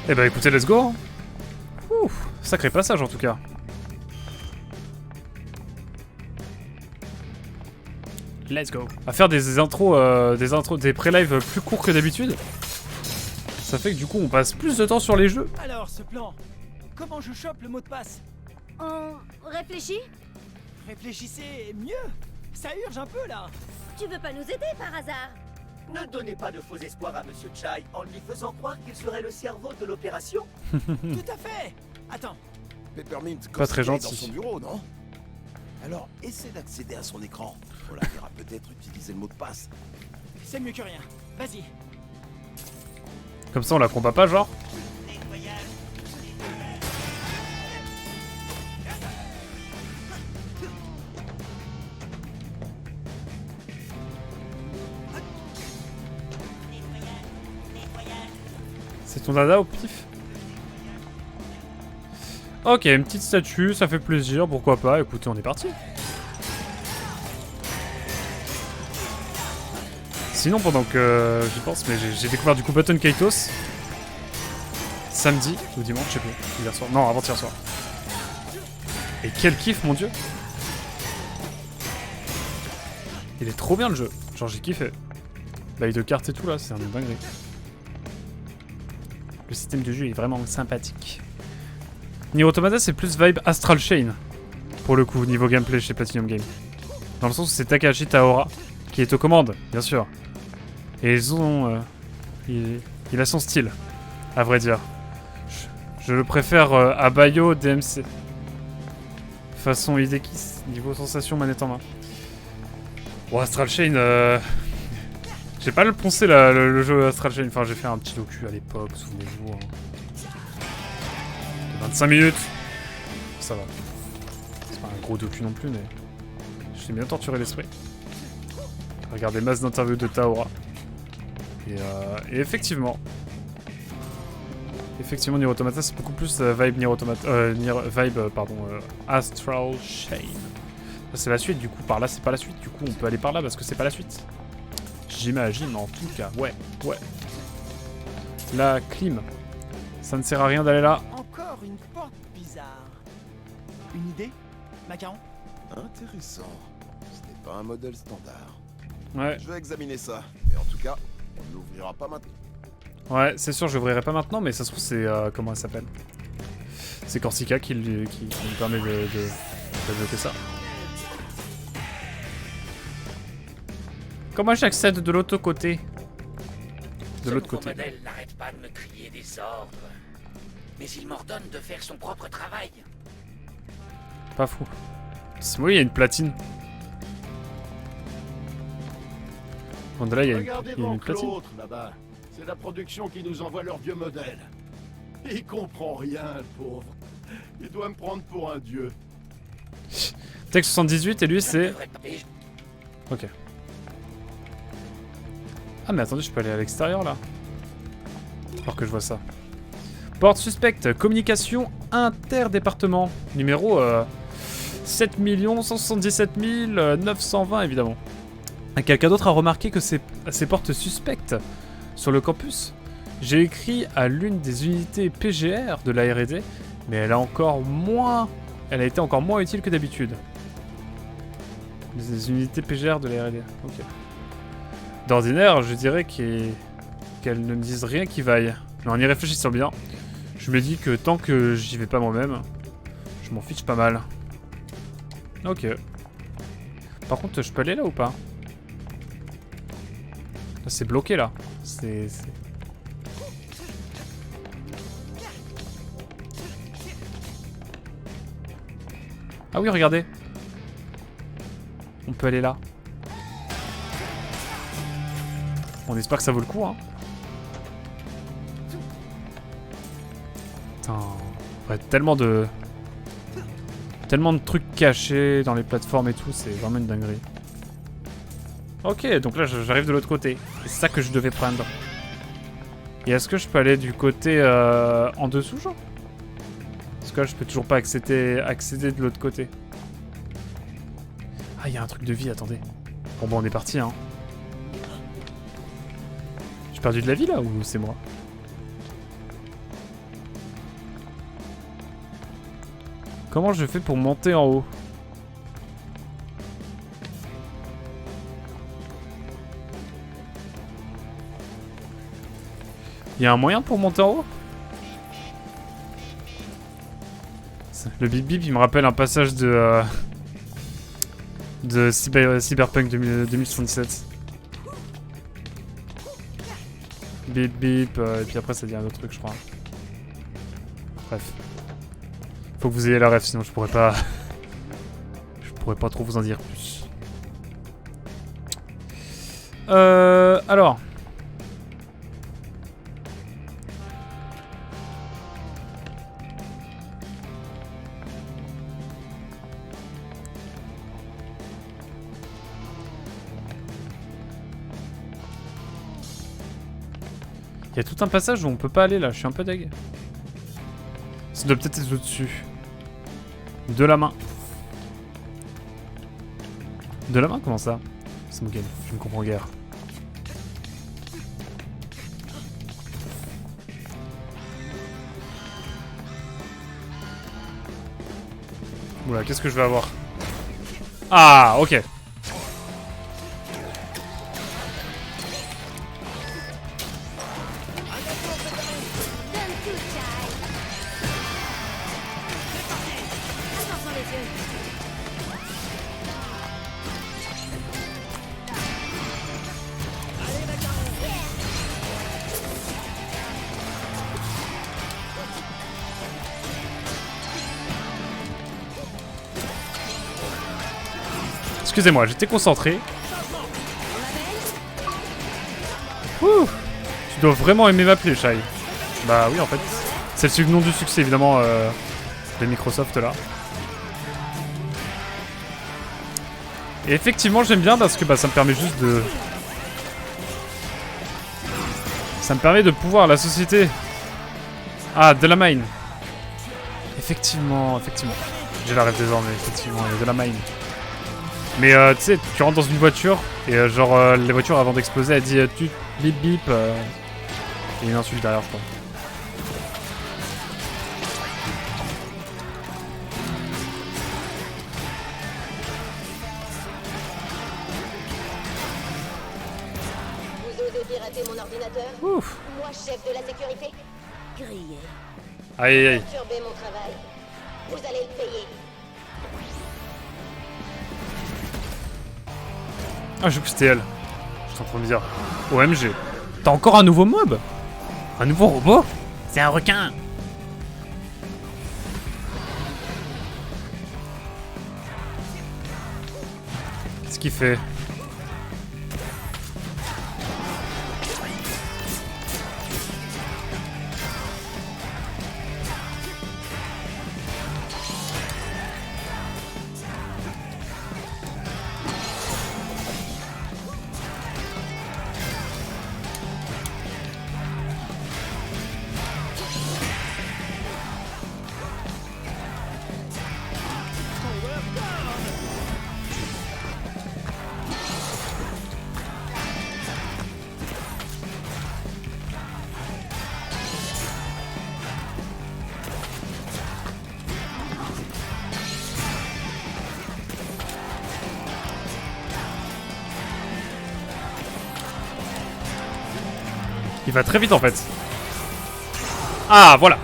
Eh bah écoutez, let's go. Ouh, sacré passage en tout cas. Let's go. À faire des intros, des pré-live plus courts que d'habitude. Ça fait que du coup on passe plus de temps sur les jeux. Alors, ce plan, comment je chope le mot de passe? On réfléchit? Réfléchissez mieux. Ça urge un peu là. Tu veux pas nous aider par hasard? Ne donnez pas de faux espoirs à Monsieur Chai en lui faisant croire qu'il serait le cerveau de l'opération. Tout à fait. Attends. Peppermint Pas très dans gentil. son bureau, non? Alors, essaie d'accéder à son écran. On la verra peut-être utiliser le mot de passe. C'est mieux que rien. Vas-y. Comme ça on la combat pas genre. C'est ton dada au pif? Ok, une petite statue, ça fait plaisir, pourquoi pas. Écoutez, on est parti. Sinon, pendant que j'y pense, mais j'ai découvert du coup Button Kaitos samedi ou dimanche, je sais plus, hier soir. Non, avant-hier soir. Et quel kiff, mon dieu! Il est trop bien le jeu, genre j'ai kiffé. Bail de cartes et tout là, c'est un dinguerie. Le système de jeu est vraiment sympathique. Nier Automata, c'est plus vibe Astral Chain, pour le coup, niveau gameplay chez Platinum Game. Dans le sens où c'est Takahashi Taora qui est aux commandes, bien sûr. Et ils ont... il a son style, à vrai dire. Je le préfère à Bayo DMC. Façon Hideki, niveau sensation manette en main. Bon, Astral Chain... J'ai pas le poncé le jeu Astral Chain, enfin j'ai fait un petit docu à l'époque, souvenez-vous. Hein. 25 minutes. Ça va. C'est pas un gros docu non plus, mais... J'ai bien torturé l'esprit. Regardez masse d'interviews de Taora. Et effectivement... Effectivement, Nier Automata, c'est beaucoup plus vibe Nier Automata... Astral Chain. C'est la suite, du coup. Par là, c'est pas la suite. Du coup, on peut aller par là, parce que c'est pas la suite. J'imagine, en tout cas. Ouais. La clim. Ça ne sert à rien d'aller là. Encore une porte bizarre. Une idée, Macaron? Intéressant. Ce n'est pas un modèle standard. Ouais. Je vais examiner ça. Et en tout cas, on ne l'ouvrira pas maintenant. Ouais, c'est sûr, je l'ouvrirai pas maintenant, mais ça se trouve, c'est... comment elle s'appelle? C'est Corsica qui me permet de noter ça. Comment j'accède de l'autre côté? De l'autre côté. Ce nouveau modèle n'arrête pas de me crier des ordres. Mais il m'ordonne de faire son propre travail. Pas fou. Oui, il y a une platine. Bon, là, il y a Regardez une donc platine. l'autre là-bas. C'est la production qui nous envoie leur vieux modèle. Il comprend rien, le pauvre. Il doit me prendre pour un dieu. Tech 78 et lui c'est... Ok. Ah mais attendez, je peux aller à l'extérieur là. Alors que je vois ça. Porte suspecte, communication interdépartement. Numéro 7 177 920 évidemment. Quelqu'un d'autre a remarqué que ces portes suspectes sur le campus. J'ai écrit à l'une des unités PGR de la R&D, mais elle a été encore moins utile que d'habitude. Les unités PGR de la R&D, ok. D'ordinaire, je dirais qu'elles ne me disent rien qui vaille. Mais en y réfléchissant bien, je me dis que tant que j'y vais pas moi-même, je m'en fiche pas mal. Ok. Par contre, je peux aller là ou pas? Là, c'est bloqué là. C'est... Ah oui, regardez. On peut aller là. On espère que ça vaut le coup, hein. Putain. Ouais, tellement de trucs cachés dans les plateformes et tout, c'est vraiment une dinguerie. Ok, donc là j'arrive de l'autre côté. C'est ça que je devais prendre. Et est-ce que je peux aller du côté en dessous, genre? Parce que là je peux toujours pas accéder de l'autre côté. Ah, il y a un truc de vie, attendez. Bon, on est parti, hein. J'ai perdu de la vie là ou c'est moi? Comment je fais pour monter en haut? Il y a un moyen pour monter en haut? Le bip bip il me rappelle un passage de Cyberpunk 2077. Bip bip et puis après ça dit un autre truc je crois. Bref. Faut que vous ayez la ref sinon je pourrais pas trop vous en dire plus. Alors. Il y a tout un passage où on peut pas aller là, je suis un peu deg. Ça doit peut-être être au-dessus. De la main. De la main, comment ça? C'est mon game, je ne comprends guère. Oula, qu'est-ce que je vais avoir? Ah, ok. Donne tout, Chai. Attention les yeux. Excusez-moi, j'étais concentré. Ouh. Tu dois vraiment aimer m'appeler, Shai. Bah oui, en fait. C'est le nom du succès, évidemment, de Microsoft, là. Et effectivement, j'aime bien parce que bah, ça me permet juste de... Ça me permet de pouvoir la société. Ah, Delamain. Effectivement, effectivement. J'ai la rêve désormais, effectivement, il y a Delamain. Mais tu sais, tu rentres dans une voiture et genre les voitures avant d'exploser, elle dit tu bip bip. Et une insulte derrière, je crois. Vous osez pirater mon ordinateur? Ouf. Moi, chef de la sécurité? Grillé. Aïe aïe aïe. Perturbez mon travail. Vous allez le payer. Ah, j'ai cru que c'était elle. J'étais en train de me dire. OMG. T'as encore un nouveau mob? Un nouveau robot? C'est un requin. Qu'est-ce qu'il fait? Il va très vite en fait. Ah, voilà.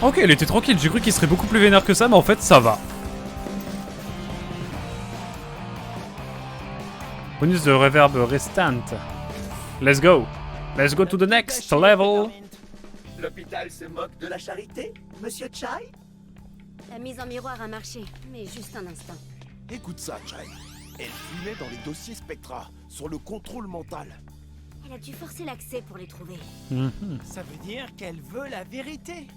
Ok, il était tranquille. J'ai cru qu'il serait beaucoup plus vénère que ça, mais en fait, ça va. Bonus de reverb restant. Let's go. Let's go to the next level. L'hôpital se moque de la charité, Monsieur Chai? La mise en miroir a marché, mais juste un instant. Écoute ça, Chai. Elle fouillait dans les dossiers Spectra, sur le contrôle mental. Elle a dû forcer l'accès pour les trouver. Ça veut dire qu'elle veut la vérité.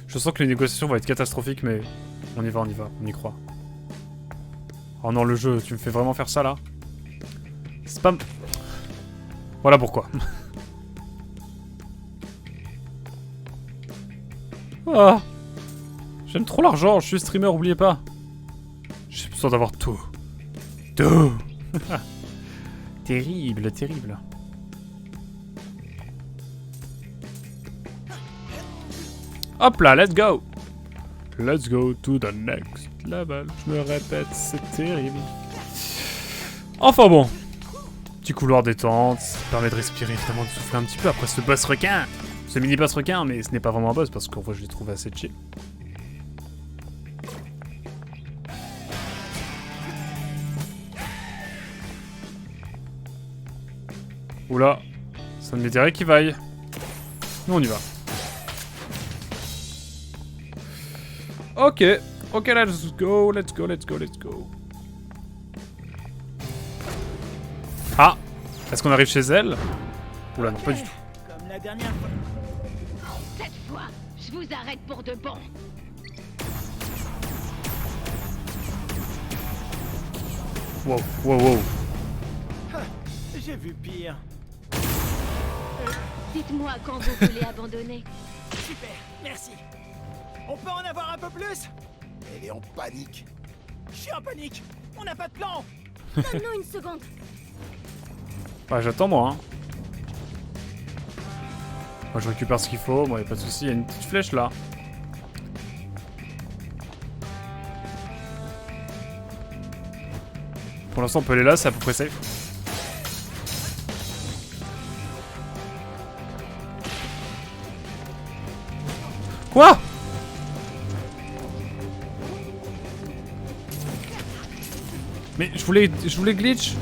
Je sens que les négociations vont être catastrophiques, mais on y va, on y croit. Oh non, le jeu, tu me fais vraiment faire ça là? Spam. Voilà pourquoi. Ah. J'aime trop l'argent, je suis streamer, oubliez pas. J'ai besoin d'avoir tout. Tout. Terrible, terrible. Hop là, let's go. Let's go to the next level. Je me répète, c'est terrible. Enfin bon. Petit couloir détente, ça permet de respirer, évidemment, de souffler un petit peu après ce boss requin. Ce mini boss requin, mais ce n'est pas vraiment un boss parce qu'en vrai je l'ai trouvé assez chill. Oula, ça ne me dirait qu'il vaille. Nous on y va. Ok, ok, let's go, let's go, let's go, let's go. Ah, est-ce qu'on arrive chez elle? Oula, non, pas du tout. Comme la dernière fois. Cette fois, je vous arrête pour de bon. Wow, wow, wow. J'ai vu pire. Dites-moi quand vous voulez abandonner. Super, merci. On peut en avoir un peu plus? Elle est en panique. Je suis en panique. On n'a pas de plan. Donne-nous une seconde. Ouais, j'attends moi. Hein. Moi je récupère ce qu'il faut, moi y a pas de souci, il y a une petite flèche là. Pour l'instant on peut aller là, c'est à peu près safe. Quoi? Mais je voulais glitch.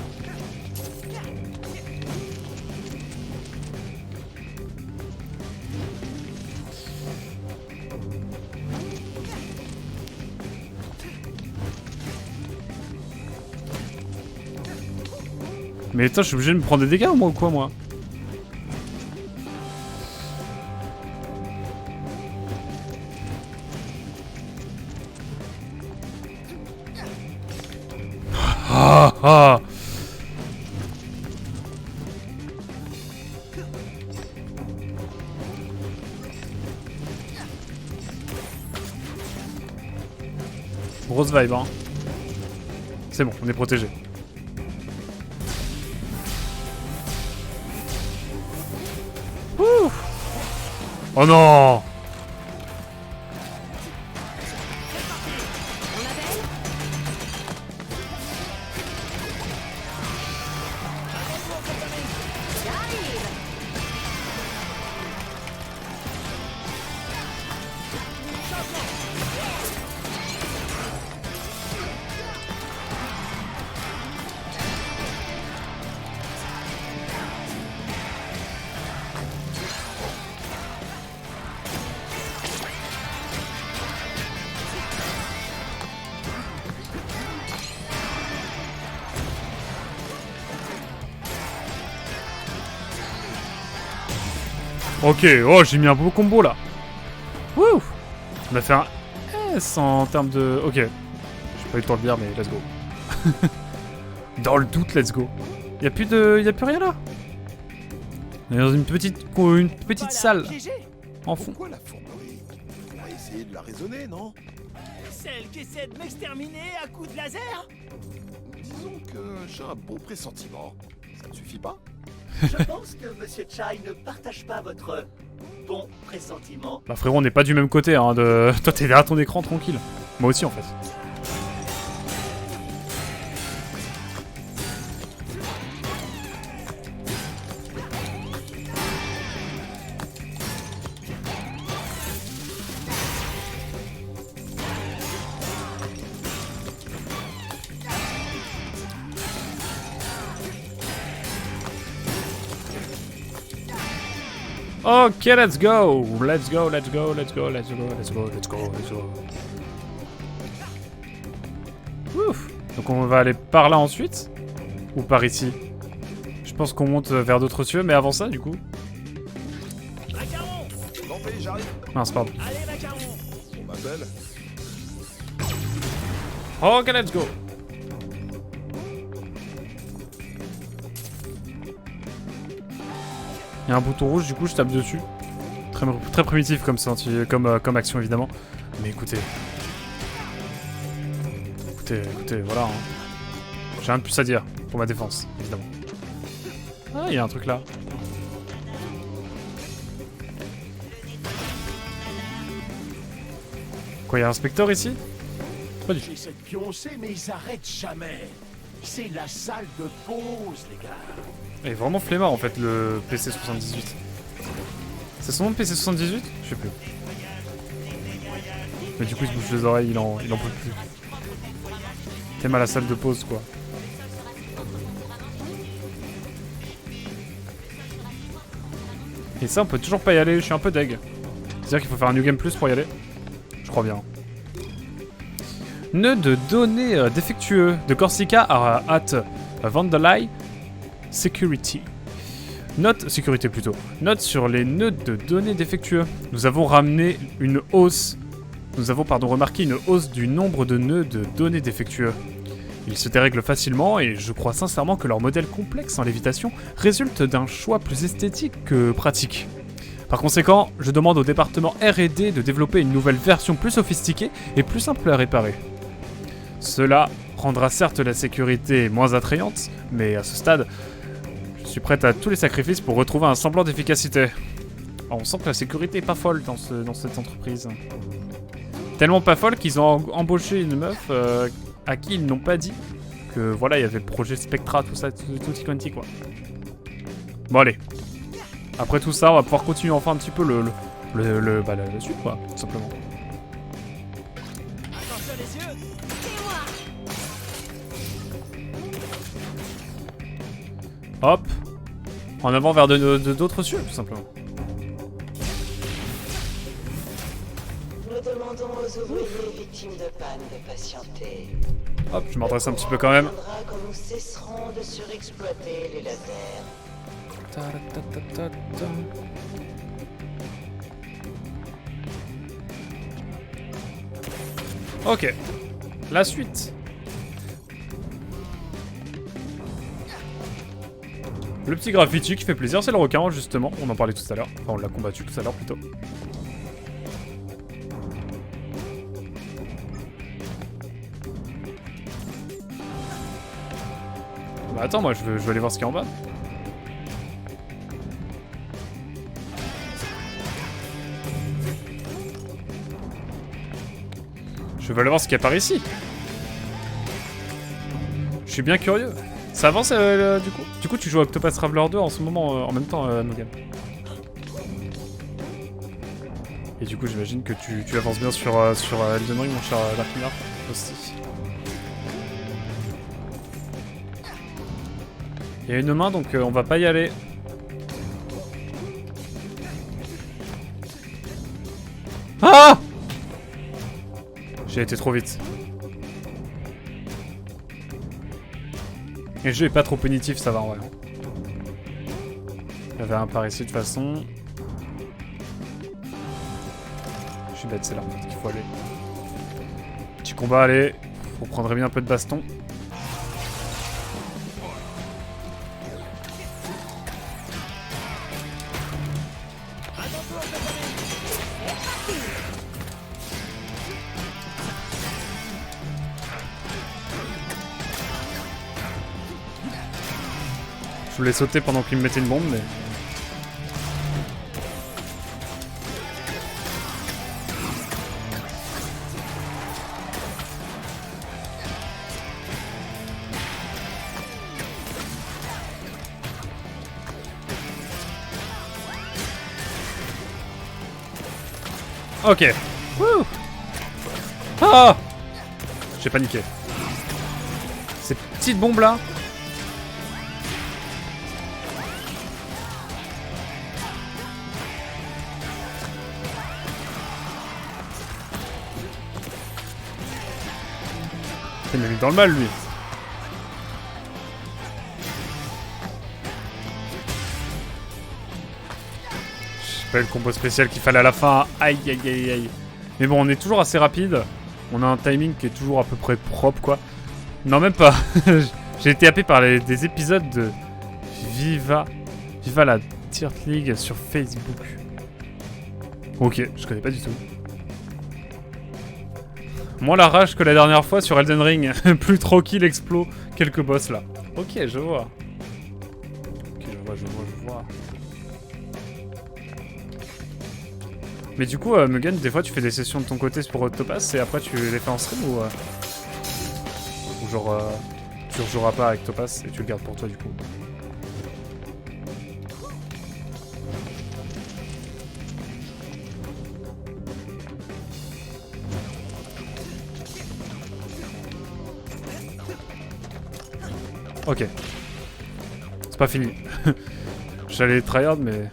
Mais attends, je suis obligé de me prendre des dégâts ou quoi moi? Ah ah. Grosse vibe hein. C'est bon, on est protégé. Oh non! Ok, oh j'ai mis un beau combo là. Wouh! On a fait un S en termes de... Ok. J'ai pas eu le temps de lire mais let's go. Dans le doute, let's go. Y'a plus rien là. On est dans une petite Voilà, salle. GG. En fond. Pourquoi la fourberie? On va essayer de la raisonner, non? Celle qui essaie de m'exterminer à coups de laser? Disons que j'ai un bon pressentiment. Ça ne suffit pas? Je pense que Monsieur Chai ne partage pas votre bon pressentiment. Bah frérot, on n'est pas du même côté hein. Toi t'es derrière ton écran tranquille. Moi aussi en fait. Ok, let's go! Let's go, let's go, let's go, let's go, let's go, let's go, let's go. Ouf. Donc on va aller par là ensuite? Ou par ici? Je pense qu'on monte vers d'autres cieux, mais avant ça, du coup... Macaron! Bon, pays, j'arrive. Mince, pardon. Allez, Macaron! On m'appelle. Ok, let's go! Il y a un bouton rouge, du coup je tape dessus. Très primitif comme action évidemment. Mais écoutez. Écoutez, voilà. Hein. J'ai rien de plus à dire pour ma défense, évidemment. Ah, il y a un truc là. Quoi, y'a un inspecteur ici? Pas du tout. J'essaie de pioncer, mais ils arrêtent jamais. C'est la salle de pause, les gars. Il est vraiment flemmard en fait le PC78. C'est son nom de PC78? Je sais plus. Mais du coup il se bouge les oreilles, il en peut plus. T'aimes à la salle de pause quoi. Et ça on peut toujours pas y aller, je suis un peu deg. C'est-à-dire qu'il faut faire un New Game Plus pour y aller? Je crois bien. Nœud de données défectueux de Corsica at Vandalay Security. Note, sécurité plutôt. Note sur les nœuds de données défectueux. Nous avons remarqué une hausse du nombre de nœuds de données défectueux. Ils se dérèglent facilement et je crois sincèrement que leur modèle complexe en lévitation résulte d'un choix plus esthétique que pratique. Par conséquent, je demande au département R&D de développer une nouvelle version plus sophistiquée et plus simple à réparer. Cela rendra certes la sécurité moins attrayante, mais à ce stade, je suis prête à tous les sacrifices pour retrouver un semblant d'efficacité. Alors, on sent que la sécurité est pas folle dans cette entreprise. Tellement pas folle qu'ils ont embauché une meuf à qui ils n'ont pas dit que voilà, il y avait le projet Spectra, tout ça, tout quanti quoi. Bon allez. Après tout ça, on va pouvoir continuer enfin un petit peu la suite quoi, tout simplement. Attention les yeux. Hop. En avant vers d'autres cieux, tout simplement. Nous demandons aux ouvriers victimes de panne de patienter. Hop, je m'adresse un petit peu quand même. Viendra quand nous cesserons de surexploiter les lasers. Ok. La suite. Le petit graffiti qui fait plaisir, c'est le requin justement. On en parlait tout à l'heure. Enfin, on l'a combattu tout à l'heure plutôt. Bah attends, moi je veux aller voir ce qu'il y a en bas. Je veux aller voir ce qu'il y a par ici. Je suis bien curieux. Ça avance du coup? Du coup tu joues à Octopath Traveler 2 en ce moment en même temps Nogan. Et du coup j'imagine que tu avances bien sur Elden Ring mon cher Darkmiller aussi. Il y a une main donc on va pas y aller. Ah! J'ai été trop vite. Et le jeu est pas trop punitif, ça va en vrai. Il y avait un par ici de toute façon. Je suis bête, c'est là qu'il faut aller. Petit combat, allez. Vous prendrez bien un peu de baston. Je voulais sauter pendant qu'il me mettait une bombe, mais... Ok. Wouh. Ah! J'ai paniqué. Ces petites bombes là. Il m'a mis dans le mal lui. Je sais pas le combo spécial qu'il fallait à la fin. Aïe aïe aïe aïe. Mais bon on est toujours assez rapide. On a un timing qui est toujours à peu près propre quoi. Non même pas. J'ai été happé par des épisodes de Viva la Tier League sur Facebook. Ok, je connais pas du tout. Moins la rage que la dernière fois sur Elden Ring. Plus tranquille, explo, quelques boss là. Ok, je vois. Ok, je vois. Mais du coup, Mugen, des fois tu fais des sessions de ton côté pour Topaz et après tu les fais en stream ou genre tu rejoueras pas avec Topaz et tu le gardes pour toi du coup. Ok. C'est pas fini. J'allais tryhard mais...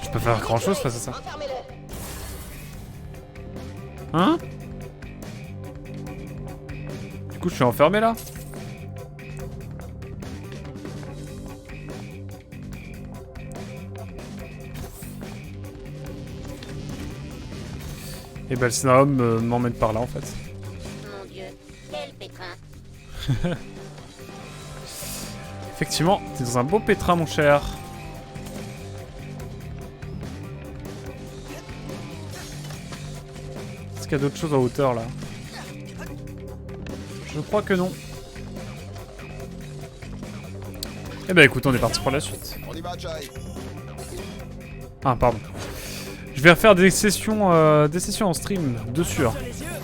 Je peux faire grand chose face à ça. Hein? Du coup je suis enfermé là? Et bah le scénario m'emmène par là en fait. Mon Dieu, quel pétrin. Effectivement, t'es dans un beau pétrin mon cher. Est-ce qu'il y a d'autres choses en hauteur là? Je crois que non. Eh ben écoute, on est parti pour la suite. On y va, Jai. Ah pardon. Je vais refaire des sessions en stream dessus. Hein.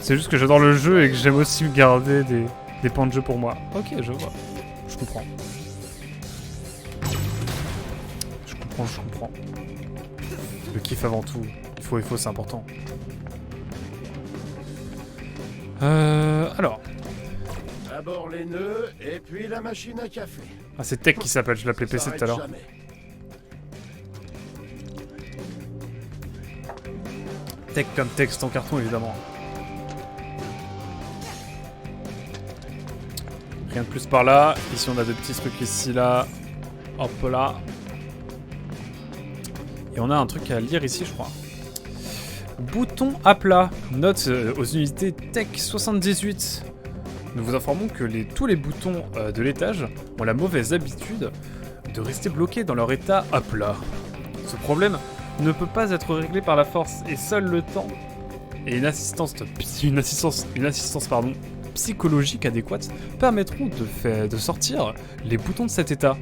C'est juste que j'adore le jeu et que j'aime aussi garder des points de jeu pour moi. Ok, je vois. Je comprends. Je comprends. Le kiff avant tout. Il faut, c'est important. Alors. D'abord les nœuds, et puis la machine à café. Ah, c'est Tech qui s'appelle, je l'appelais PC tout à l'heure. Jamais. Tech comme texte en carton, évidemment. Rien de plus par là. Ici, on a des petits trucs ici, là. Hop là. Et on a un truc à lire ici, je crois. Bouton à plat. Note aux unités Tech 78. Nous vous informons que tous les boutons de l'étage ont la mauvaise habitude de rester bloqués dans leur état à plat. Ce problème ne peut pas être réglé par la force et seul le temps et une assistance psychologique adéquate permettront de sortir les boutons de cet état.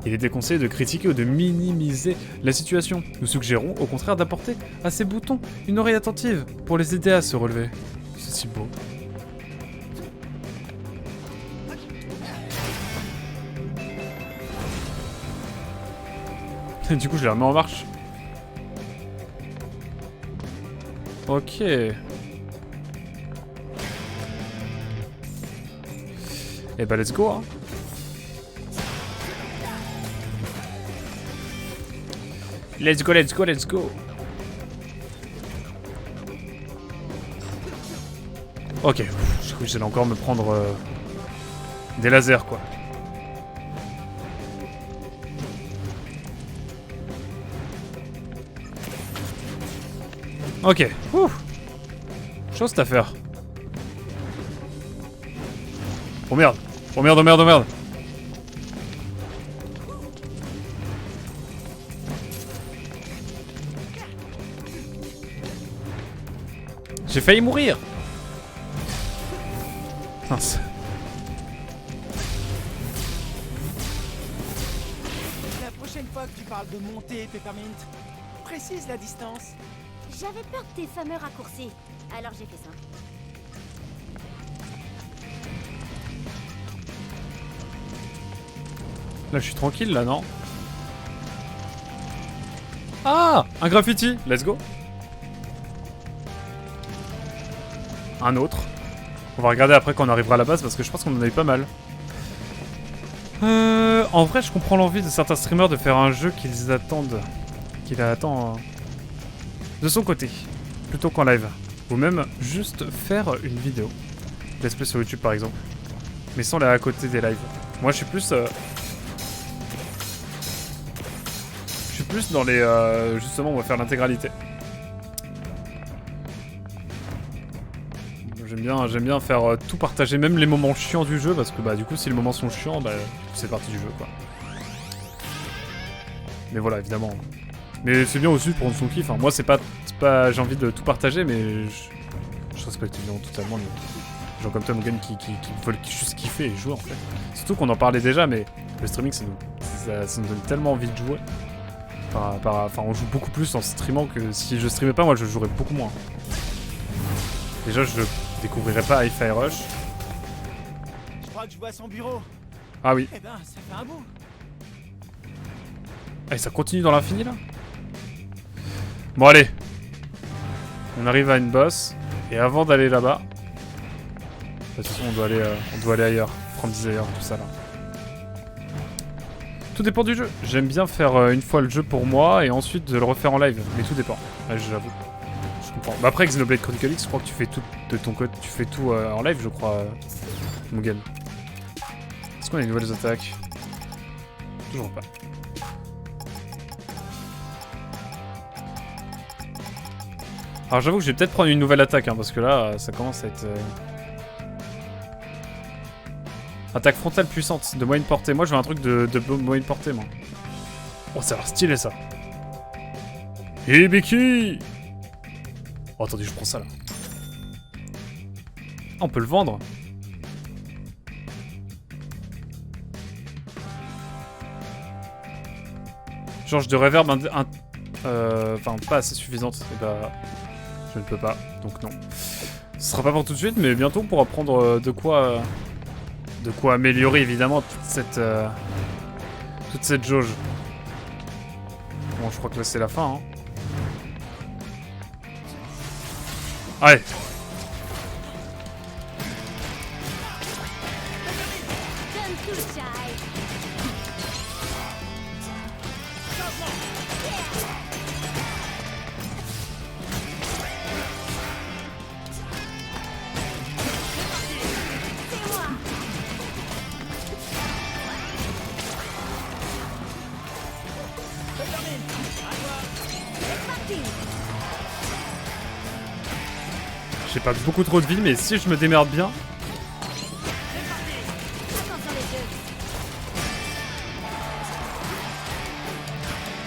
Il est déconseillé de critiquer ou de minimiser la situation. Nous suggérons au contraire d'apporter à ces boutons une oreille attentive pour les aider à se relever. C'est si beau. Du coup, je les remets en marche. Ok. Eh bah, let's go, hein. Let's go, let's go, let's go. Ok. Je crois que j'allais encore me prendre des lasers, quoi. Ok. Ouh. Chose à faire. Oh merde. Oh merde, oh merde, oh merde. J'ai failli mourir. Mince. La prochaine fois que tu parles de monter, Peppermint, précise la distance. J'avais peur de tes fameux raccourcis, alors j'ai fait ça. Là, je suis tranquille, là, non? Ah! Un graffiti! Let's go! Un autre. On va regarder après quand on arrivera à la base, parce que je pense qu'on en a eu pas mal. En vrai, je comprends l'envie de certains streamers de faire un jeu qu'ils attendent. Qu'il attend de son côté, plutôt qu'en live. Ou même juste faire une vidéo. Let's play sur YouTube, par exemple. Mais sans la à côté des lives. Moi, je suis plus... dans les... justement, on va faire l'intégralité. J'aime bien faire tout partager, même les moments chiants du jeu, parce que bah du coup si les moments sont chiants, bah c'est partie du jeu quoi. Mais voilà, évidemment. Mais c'est bien aussi pour son kiff, hein. Moi c'est pas j'ai envie de tout partager, mais je respecte évidemment totalement les gens comme toi, Mugen, qui veulent juste kiffer et jouer en fait. Surtout qu'on en parlait déjà, mais le streaming c'est ça me donne tellement envie de jouer. Enfin, on joue beaucoup plus en streamant que si je streamais pas, moi je jouerais beaucoup moins. Déjà, je découvrirais pas Hi-Fi Rush. Je crois que je vois son bureau. Ah oui. Eh ben, ça fait un bout. Ah, et ça continue dans l'infini là? Bon, allez. On arrive à une boss. Et avant d'aller là-bas. De toute façon, on doit aller ailleurs. From Desire, tout ça là. Tout dépend du jeu. J'aime bien faire une fois le jeu pour moi et ensuite de le refaire en live. Mais tout dépend. Ouais, j'avoue. Je comprends. Bah après, Xenoblade Chronicle X, je crois que tu fais tout de ton côté. Tu fais tout en live, je crois, Mugen. Est-ce qu'on a des nouvelles attaques? Toujours pas. Alors j'avoue que je vais peut-être prendre une nouvelle attaque, hein, parce que là, ça commence à être... Attaque frontale puissante, de moyenne portée. Moi, je veux un truc de moyenne portée, moi. Oh, ça a l'air stylé, ça. Hibiki! Oh, attendez, je prends ça, là. Ah, on peut le vendre. Change de reverb, enfin, pas assez suffisante. Et bah, je ne peux pas, donc non. Ce sera pas pour tout de suite, mais bientôt on pourra prendre de quoi améliorer évidemment toute cette jauge. Bon, je crois que là c'est la fin. Hein. Allez. J'ai pas beaucoup trop de vie, mais si je me démerde bien... Vous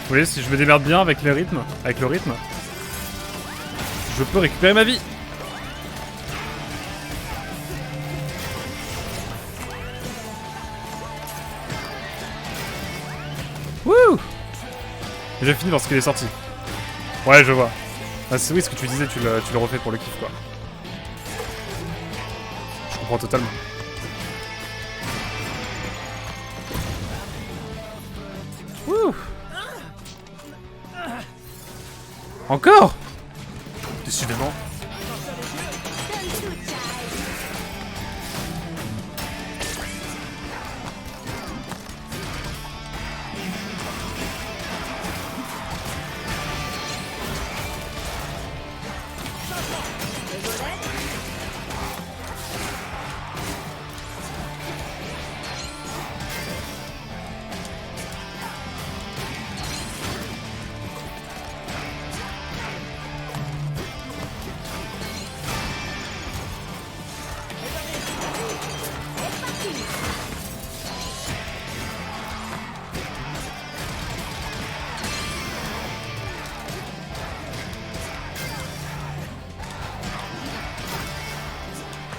voyez, si je me démerde bien avec le rythme, je peux récupérer ma vie. Wouh! J'ai fini lorsqu'il est sorti. Ouais, je vois. Ah, c'est oui, ce que tu disais, tu le refais pour le kiff, quoi. Je comprends totalement. Wouh! Encore? Décidément.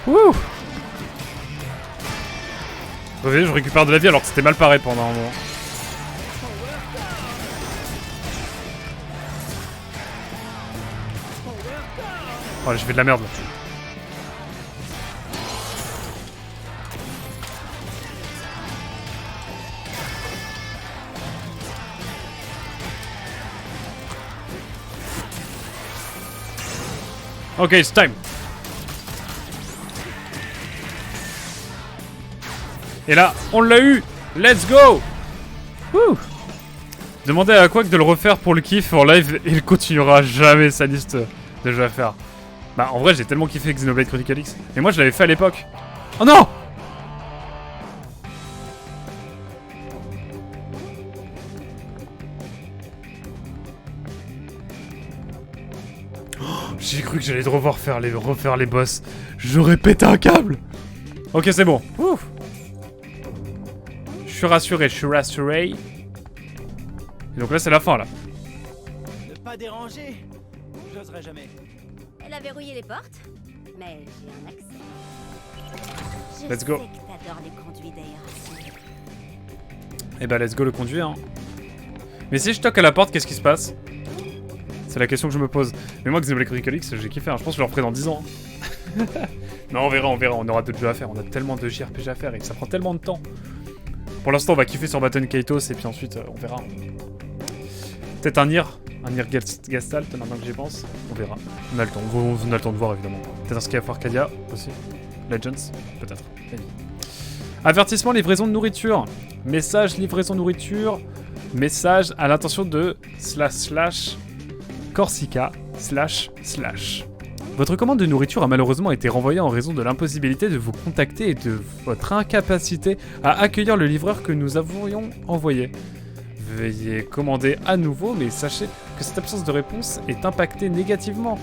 Wouh! Vous voyez, je récupère de la vie alors que c'était mal paré pendant un moment. Oh, j'ai fait de la merde là. Ok, it's time. Et là, on l'a eu. Let's go. Wouh. Demandez à Quack de le refaire pour le kiff en live et il continuera jamais sa liste de jeux à faire. Bah en vrai j'ai tellement kiffé Xenoblade Chronicle X. Et moi je l'avais fait à l'époque. Oh non! J'ai cru que j'allais devoir refaire les boss. J'aurais pété un câble. Ok, c'est bon. Ouf. Je suis rassuré. Et donc là, c'est la fin, là. Ne pas déranger. J'oserais jamais. Elle a verrouillé les portes, mais j'ai un accès. Je Let's go. sais que t'adores les conduits d'aération. Et bah let's go le conduire. Hein. Mais si je toque à la porte, qu'est-ce qui se passe? C'est la question que je me pose. Mais moi, Xenoblade Chronicle X, j'ai kiffé. Hein. Je pense que je le referai dans 10 ans. Hein. Non, on verra. On aura d'autres jeux à faire. On a tellement de JRPG à faire et ça prend tellement de temps. Pour l'instant, on va kiffer sur Baton Kaitos et puis ensuite, on verra. Peut-être un Nier Gestalt, maintenant que j'y pense. On verra. On a le temps. On a le temps de voir, évidemment. Peut-être un Sky of Arcadia aussi. Legends, peut-être. Avertissement, livraison de nourriture. Message, livraison de nourriture. Message à l'intention de / Corsica / Votre commande de nourriture a malheureusement été renvoyée en raison de l'impossibilité de vous contacter et de votre incapacité à accueillir le livreur que nous avions envoyé. Veuillez commander à nouveau, mais sachez que cette absence de réponse a impacté négativement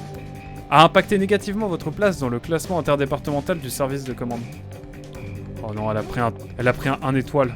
votre place dans le classement interdépartemental du service de commande. Oh non, elle a pris un étoile.